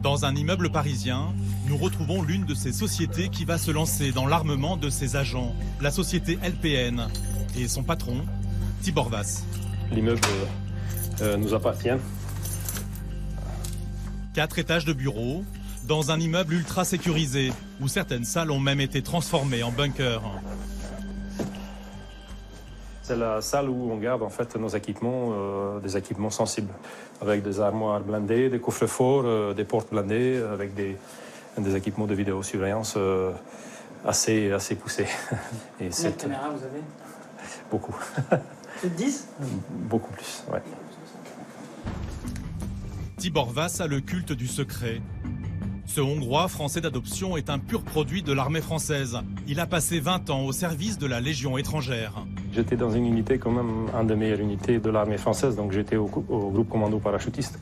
Dans un immeuble parisien, nous retrouvons l'une de ces sociétés qui va se lancer dans l'armement de ses agents, la société LPN, et son patron, Tibor Vass. L'immeuble nous appartient. 4 étages de bureaux, dans un immeuble ultra sécurisé, où certaines salles ont même été transformées en bunkers. C'est la salle où on garde en fait nos équipements, des équipements sensibles, avec des armoires blindées, des coffres forts, des portes blindées, avec des équipements de vidéosurveillance assez poussés. Et combien de caméras vous avez? Beaucoup. Plus de 10? Beaucoup plus, ouais. Tibor Vass a le culte du secret. Ce Hongrois, français d'adoption, est un pur produit de l'armée française. Il a passé 20 ans au service de la Légion étrangère. J'étais dans une unité, quand même, une des meilleures unités de l'armée française, donc j'étais au groupe commando parachutiste,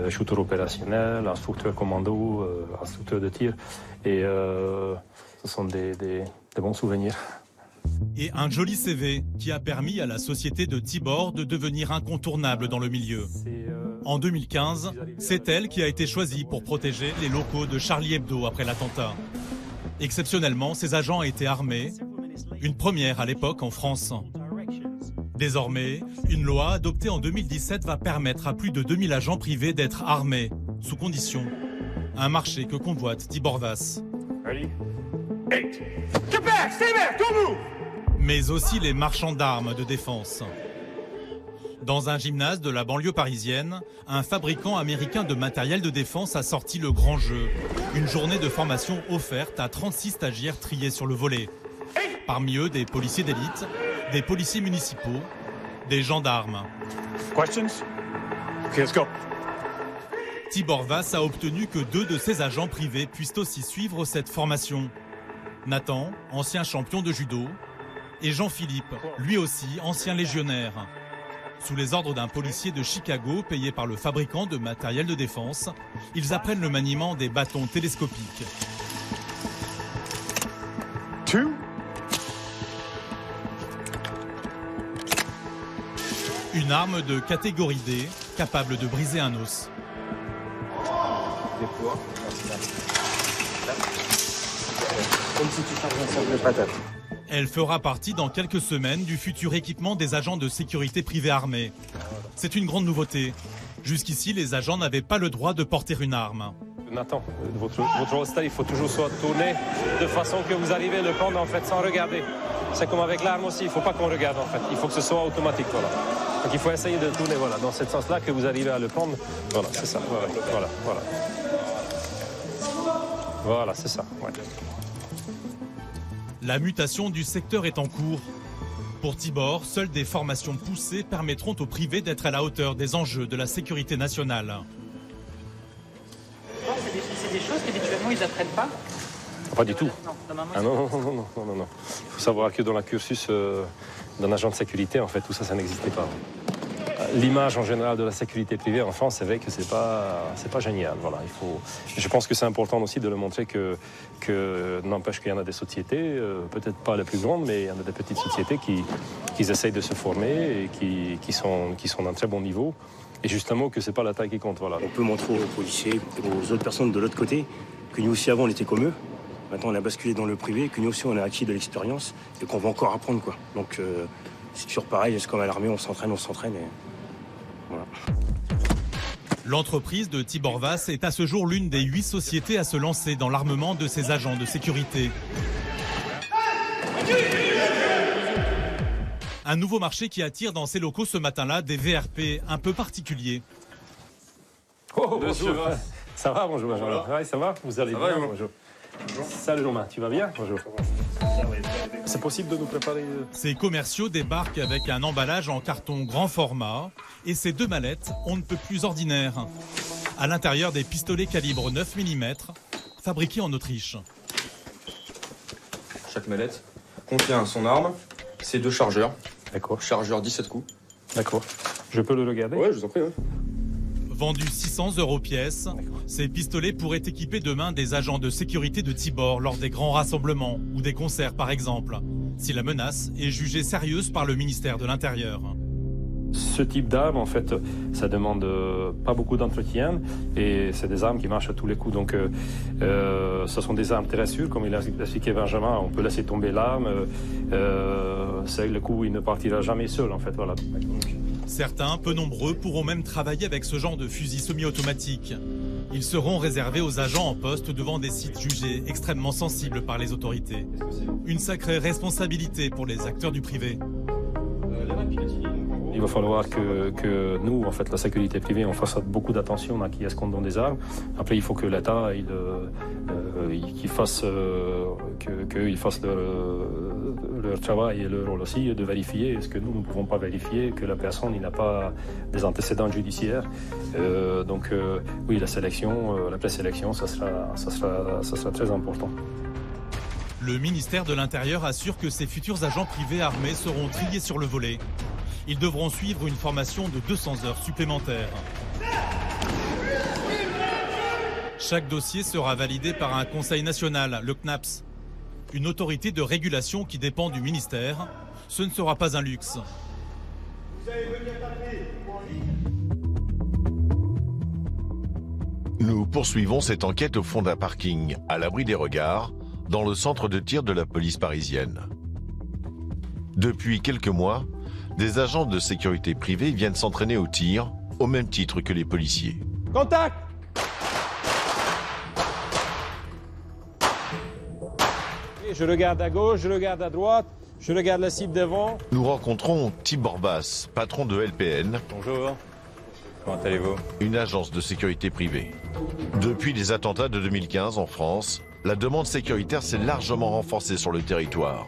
shooter opérationnel, instructeur commando, instructeur de tir, et ce sont des bons souvenirs. Et un joli CV qui a permis à la société de Tibor de devenir incontournable dans le milieu. En 2015, c'est elle qui a été choisie pour protéger les locaux de Charlie Hebdo après l'attentat. Exceptionnellement, ces agents étaient armés, une première à l'époque en France. Désormais, une loi adoptée en 2017 va permettre à plus de 2000 agents privés d'être armés, sous condition. Un marché que convoite Tibor Vass. Mais aussi les marchands d'armes de défense. Dans un gymnase de la banlieue parisienne, un fabricant américain de matériel de défense a sorti le grand jeu. Une journée de formation offerte à 36 stagiaires triés sur le volet. Parmi eux, des policiers d'élite, des policiers municipaux, des gendarmes. Questions? Okay, let's go. Tibor Vass a obtenu que 2 de ses agents privés puissent aussi suivre cette formation. Nathan, ancien champion de judo, et Jean-Philippe, lui aussi ancien légionnaire. Sous les ordres d'un policier de Chicago payé par le fabricant de matériel de défense, ils apprennent le maniement des bâtons télescopiques. 2. Une arme de catégorie D, capable de briser un os. Comme si tu charges un sac de patates. Elle fera partie dans quelques semaines du futur équipement des agents de sécurité privés armés. C'est une grande nouveauté. Jusqu'ici, les agents n'avaient pas le droit de porter une arme. Nathan, votre holster, il faut toujours soit tourné de façon que vous arrivez à le prendre en fait sans regarder. C'est comme avec l'arme aussi, il ne faut pas qu'on regarde en fait. Il faut que ce soit automatique, voilà. Donc il faut essayer de tourner, voilà, dans ce sens-là que vous arrivez à le prendre. Voilà, c'est ça, voilà. Voilà, c'est ça, ouais. La mutation du secteur est en cours. Pour Tibor, seules des formations poussées permettront aux privés d'être à la hauteur des enjeux de la sécurité nationale. C'est des choses qu'habituellement ils n'apprennent pas? Pas du tout. Non, non. Il faut savoir que dans la cursus d'un agent de sécurité, en fait, tout ça n'existait pas. L'image en général de la sécurité privée en France, c'est vrai que c'est pas génial. Voilà, je pense que c'est important aussi de le montrer que n'empêche qu'il y en a des sociétés, peut-être pas les plus grandes, mais il y en a des petites sociétés qui essayent de se former et qui sont d'un très bon niveau. Et justement que c'est pas la taille qui compte. Voilà. On peut montrer aux policiers, aux autres personnes de l'autre côté, que nous aussi avant on était comme eux. Maintenant on a basculé dans le privé, que nous aussi on a acquis de l'expérience et qu'on va encore apprendre quoi. Donc c'est toujours pareil, c'est comme à l'armée, on s'entraîne et voilà. L'entreprise de Tibor Vass est à ce jour l'une des 8 sociétés à se lancer dans l'armement de ses agents de sécurité. Un nouveau marché qui attire dans ses locaux ce matin-là des VRP un peu particuliers. Bonjour. Ça va, bonjour Benjamin. Ouais, ça va? Vous allez bien? Bonjour. Salut Romain, tu vas bien? Bonjour. C'est possible de nous préparer? Ces commerciaux débarquent avec un emballage en carton grand format et ces 2 mallettes, on ne peut plus ordinaires. À l'intérieur des pistolets calibre 9 mm, fabriqués en Autriche. Chaque mallette contient son arme, ses 2 chargeurs. D'accord. Chargeur 17 coups. D'accord. Je peux le regarder? Ouais, je vous en prie. Ouais. Vendus 600 € pièce, ces pistolets pourraient équiper demain des agents de sécurité de Tibor lors des grands rassemblements ou des concerts par exemple, si la menace est jugée sérieuse par le ministère de l'Intérieur. Ce type d'arme, en fait, ça demande pas beaucoup d'entretien et c'est des armes qui marchent à tous les coups. Donc, ce sont des armes très sûres, comme il a expliqué Benjamin. On peut laisser tomber l'arme. C'est le coup, il ne partira jamais seul, en fait. Voilà. Certains, peu nombreux, pourront même travailler avec ce genre de fusil semi-automatique. Ils seront réservés aux agents en poste devant des sites jugés extrêmement sensibles par les autorités. Une sacrée responsabilité pour les acteurs du privé. Il va falloir que nous, en fait, la sécurité privée, on fasse beaucoup d'attention à qui est-ce qu'on donne des armes. Après, il faut que l'État, qu'ils fassent leur travail et leur rôle aussi, de vérifier ce que nous ne pouvons pas vérifier, que la personne n'a pas des antécédents judiciaires. Oui, la sélection, la présélection, ça sera très important. Le ministère de l'Intérieur assure que ces futurs agents privés armés seront triés sur le volet. Ils devront suivre une formation de 200 heures supplémentaires. Chaque dossier sera validé par un conseil national, le CNAPS. Une autorité de régulation qui dépend du ministère. Ce ne sera pas un luxe. Nous poursuivons cette enquête au fond d'un parking, à l'abri des regards, dans le centre de tir de la police parisienne. Depuis quelques mois, des agents de sécurité privée viennent s'entraîner au tir, au même titre que les policiers. Contact! Je regarde à gauche, je regarde à droite, je regarde la cible devant. Nous rencontrons Tibor Bass, patron de LPN. Bonjour, comment allez-vous? Une agence de sécurité privée. Depuis les attentats de 2015 en France, la demande sécuritaire s'est largement renforcée sur le territoire.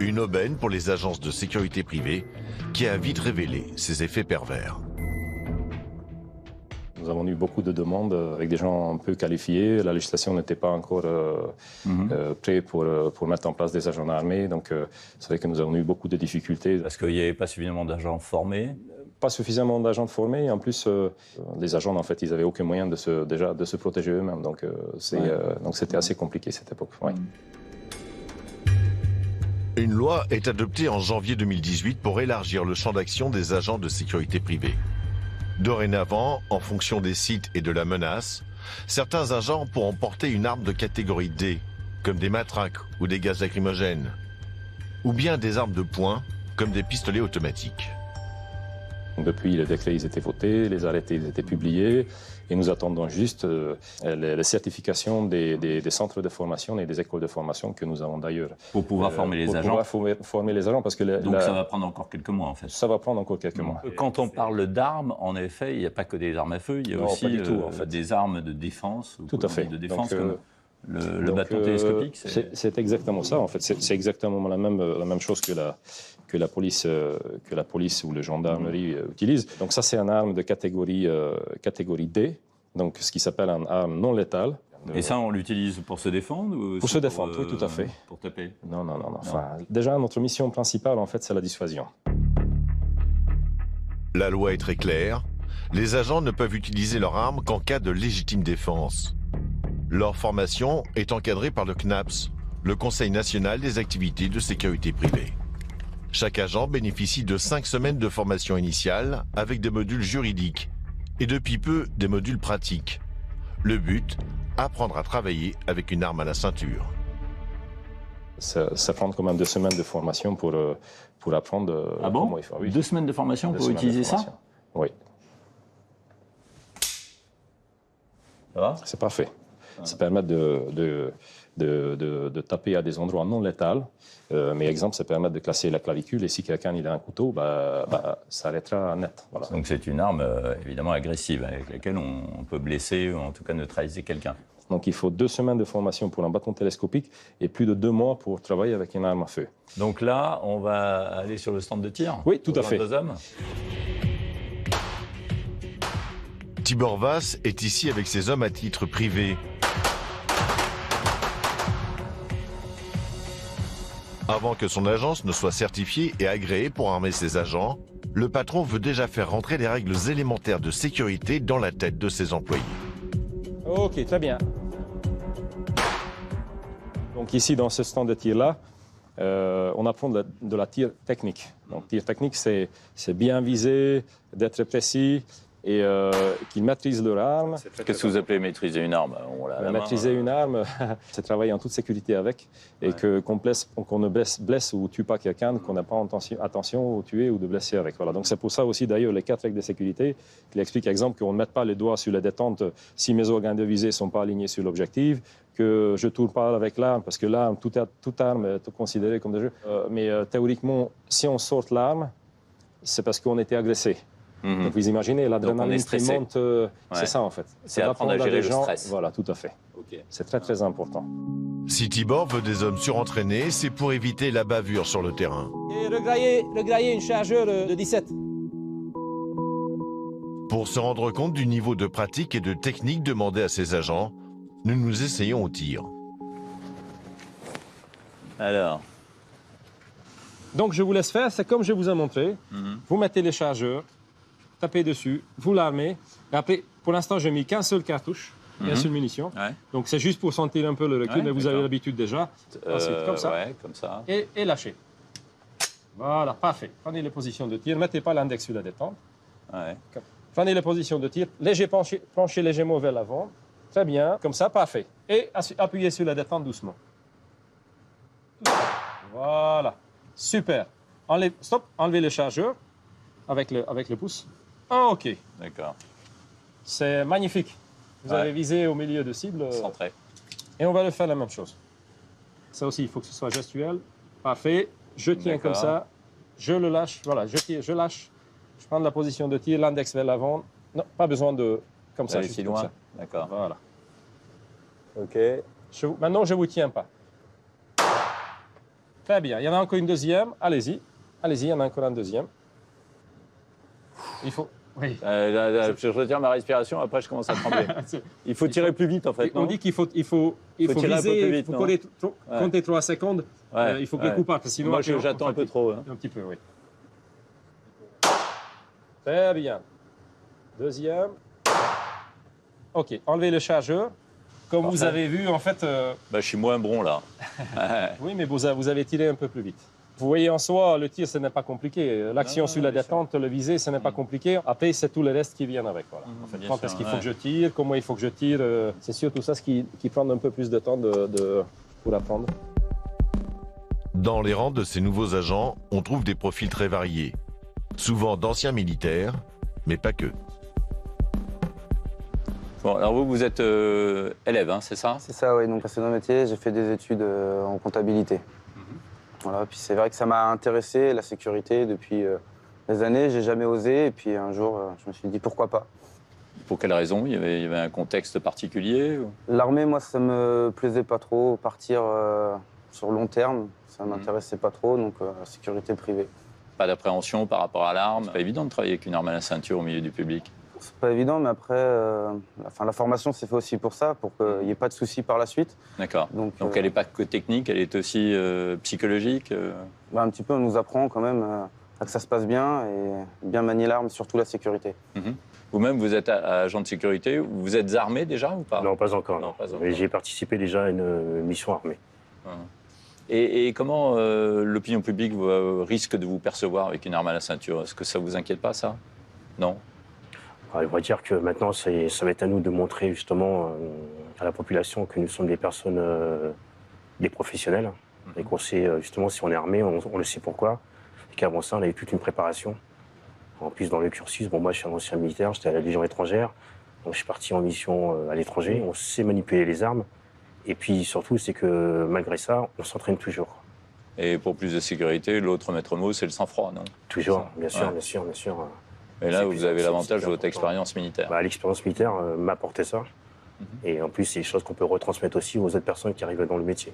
Une aubaine pour les agences de sécurité privée qui a vite révélé ses effets pervers. Nous avons eu beaucoup de demandes avec des gens un peu qualifiés. La législation n'était pas encore prête pour mettre en place des agents armés. Donc, c'est vrai que nous avons eu beaucoup de difficultés. Parce qu'il n'y avait pas suffisamment d'agents formés? Pas suffisamment d'agents formés. En plus, les agents, en fait, ils n'avaient aucun moyen de se protéger eux-mêmes. Donc, c'était assez compliqué cette époque. Ouais. Une loi est adoptée en janvier 2018 pour élargir le champ d'action des agents de sécurité privée. Dorénavant, en fonction des sites et de la menace, certains agents pourront porter une arme de catégorie D, comme des matraques ou des gaz lacrymogènes, ou bien des armes de poing, comme des pistolets automatiques. Depuis, les décrets ils étaient votés, les arrêtés ils étaient publiés, et nous attendons juste les certifications des centres de formation et des écoles de formation que nous avons d'ailleurs. Pour pouvoir former les agents. Pour pouvoir former les agents, parce que donc ça va prendre encore quelques mois en fait. Ça va prendre encore quelques mois. Quand on parle d'armes, en effet, il n'y a pas que des armes à feu, il y a aussi pas du tout, en fait. des armes de défense. Tout à fait. De défense, comme le bâton télescopique. C'est exactement ça en fait. C'est exactement la même chose que la police ou la gendarmerie utilise. Donc ça, c'est une arme de catégorie D, donc ce qui s'appelle une arme non létale. Et ça, on l'utilise pour se défendre ou pour se défendre, oui, tout à fait. Pour taper? Non. Enfin, déjà, notre mission principale, en fait, c'est la dissuasion. La loi est très claire. Les agents ne peuvent utiliser leur arme qu'en cas de légitime défense. Leur formation est encadrée par le CNAPS, le Conseil national des activités de sécurité privée. Chaque agent bénéficie de 5 semaines de formation initiale avec des modules juridiques et depuis peu des modules pratiques. Le but, apprendre à travailler avec une arme à la ceinture. Ça prend quand même 2 semaines de formation pour apprendre comment il faut. Oui. 2 semaines de formation pour utiliser ça? Oui. Ça va? C'est parfait. Ça permet de taper à des endroits non létals. Mais exemple, ça permet de classer la clavicule et si quelqu'un a un couteau, ça arrêtera net. Voilà. Donc c'est une arme évidemment agressive avec laquelle on peut blesser ou en tout cas neutraliser quelqu'un. Donc il faut 2 semaines de formation pour un bâton télescopique et plus de 2 mois pour travailler avec une arme à feu. Donc là, on va aller sur le stand de tir? Oui, tout à fait. 2 hommes. Tibor Bass est ici avec ses hommes à titre privé. Avant que son agence ne soit certifiée et agréée pour armer ses agents, le patron veut déjà faire rentrer les règles élémentaires de sécurité dans la tête de ses employés. Ok, très bien. Donc ici, dans ce stand de tir-là, on apprend de la tir technique. Donc, tir technique, c'est bien viser, d'être précis et qu'ils maîtrisent leur arme. Qu'est-ce que vous appelez maîtriser une arme? Maîtriser une arme, c'est travailler en toute sécurité avec et qu'on ne blesse ou tue pas quelqu'un, qu'on n'a pas attention au tuer ou de blesser avec. Voilà. Donc c'est pour ça aussi d'ailleurs les 4 règles de sécurité qui expliquent, exemple, qu'on ne mette pas les doigts sur la détente si mes organes de visée ne sont pas alignés sur l'objectif, que je ne tourne pas avec l'arme parce que l'arme, toute arme est considérée comme des jeux. Mais théoriquement, si on sort l'arme, c'est parce qu'on était agressé. Donc vous imaginez, l'adrénaline qui monte, c'est ça en fait. C'est apprendre à gérer le stress. Voilà, tout à fait. C'est très très important. Si Tibor veut des hommes surentraînés, c'est pour éviter la bavure sur le terrain. Et regrailler une chargeur de 17. Pour se rendre compte du niveau de pratique et de technique demandé à ces agents, nous nous essayons au tir. Alors. Donc je vous laisse faire, c'est comme je vous ai montré. Vous mettez les chargeurs, tapez dessus, vous l'armez. Après, pour l'instant, j'ai mis qu'un seul cartouche, une seule munition. Ouais. Donc c'est juste pour sentir un peu le recul, mais vous avez l'habitude déjà. Ensuite, comme ça. Ouais, comme ça. Et lâchez. Voilà, parfait. Prenez les positions de tir, ne mettez pas l'index sur la détente. Ouais. Prenez les positions de tir, léger penchez légèrement vers l'avant. Très bien, comme ça, parfait. Et appuyez sur la détente doucement. Voilà, super. Enlevez le chargeur avec le pouce. OK. D'accord. C'est magnifique. Vous avez visé au milieu de cible. Centré. Et on va le faire la même chose. Ça aussi, il faut que ce soit gestuel. Parfait. Je tiens comme ça. Je le lâche. Voilà, je tire, je lâche. Je prends la position de tir, l'index vers l'avant. Non, pas besoin de... Comme ça, juste si loin. D'accord. Voilà. OK. Maintenant, je ne vous tiens pas. Très bien. Il y en a encore une deuxième. Allez-y. Allez-y, il y en a encore un deuxième. Il faut... Oui. Je retiens ma respiration, après je commence à trembler. Il faut tirer plus vite en fait. On dit qu'il faut tirer un peu plus vite. Il faut compter 3 secondes. Il faut que le coup parte. Sinon, moi j'attends un peu trop. Un petit peu, oui. Très bien. Deuxième. OK. Enlevez le chargeur. Comme vous avez vu, en fait... je suis moins bon là. Oui, mais vous avez tiré un peu plus vite. Vous voyez, en soi, le tir, ce n'est pas compliqué. L'action sur la détente, le viser, ce n'est pas compliqué. Après, c'est tout le reste qui vient avec. Voilà. En fait, quand est-ce qu'il faut que je tire, comment il faut que je tire. C'est surtout ça qui prend un peu plus de temps pour apprendre. Dans les rangs de ces nouveaux agents, on trouve des profils très variés. Souvent d'anciens militaires, mais pas que. Bon, alors vous êtes élève, hein, c'est ça? C'est ça, oui. Mon précédent métier, j'ai fait des études en comptabilité. Voilà, puis c'est vrai que ça m'a intéressé, la sécurité, depuis des années. J'ai jamais osé, et puis un jour, je me suis dit pourquoi pas. Pour quelle raison? Il y avait un contexte particulier ou... L'armée, moi, ça me plaisait pas trop. Partir sur long terme, ça m'intéressait pas trop, donc la sécurité privée. Pas d'appréhension par rapport à l'arme? C'est pas évident de travailler avec une arme à la ceinture au milieu du public. C'est pas évident, mais après, la formation s'est fait aussi pour ça, pour qu'il n'y ait pas de soucis par la suite. D'accord. Donc elle n'est pas que technique, elle est aussi psychologique Un petit peu, on nous apprend quand même à que ça se passe bien et bien manier l'arme, surtout la sécurité. Vous-même, vous êtes agent de sécurité, vous êtes armé déjà ou pas? Non, pas encore. Non. Mais j'ai participé déjà à une mission armée. Et comment l'opinion publique risque de vous percevoir avec une arme à la ceinture? Est-ce que ça ne vous inquiète pas, ça? Non? On va dire que maintenant, ça va être à nous de montrer justement à la population que nous sommes des personnes, des professionnels, et qu'on sait justement si on est armé, on le sait pourquoi, et qu'avant ça, on a eu toute une préparation. En plus, dans le cursus, moi je suis un ancien militaire, j'étais à la Légion étrangère, donc je suis parti en mission à l'étranger, on sait manipuler les armes, et puis surtout, c'est que malgré ça, on s'entraîne toujours. Et pour plus de sécurité, l'autre maître mot, c'est le sang-froid, non? Toujours, bien sûr, bien sûr, bien sûr. Et là, vous avez l'avantage de votre expérience militaire. L'expérience militaire m'a apporté ça. Et en plus, c'est des choses qu'on peut retransmettre aussi aux autres personnes qui arrivent dans le métier.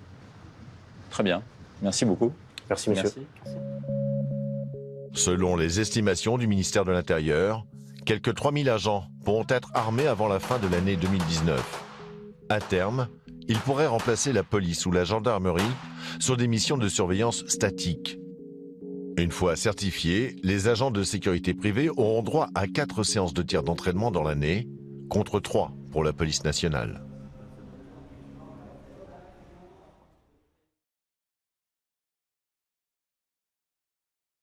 Très bien. Merci beaucoup. Merci, monsieur. Merci. Selon les estimations du ministère de l'Intérieur, quelques 3000 agents pourront être armés avant la fin de l'année 2019. À terme, ils pourraient remplacer la police ou la gendarmerie sur des missions de surveillance statique. Une fois certifiés, les agents de sécurité privée auront droit à 4 séances de tir d'entraînement dans l'année, contre 3 pour la police nationale.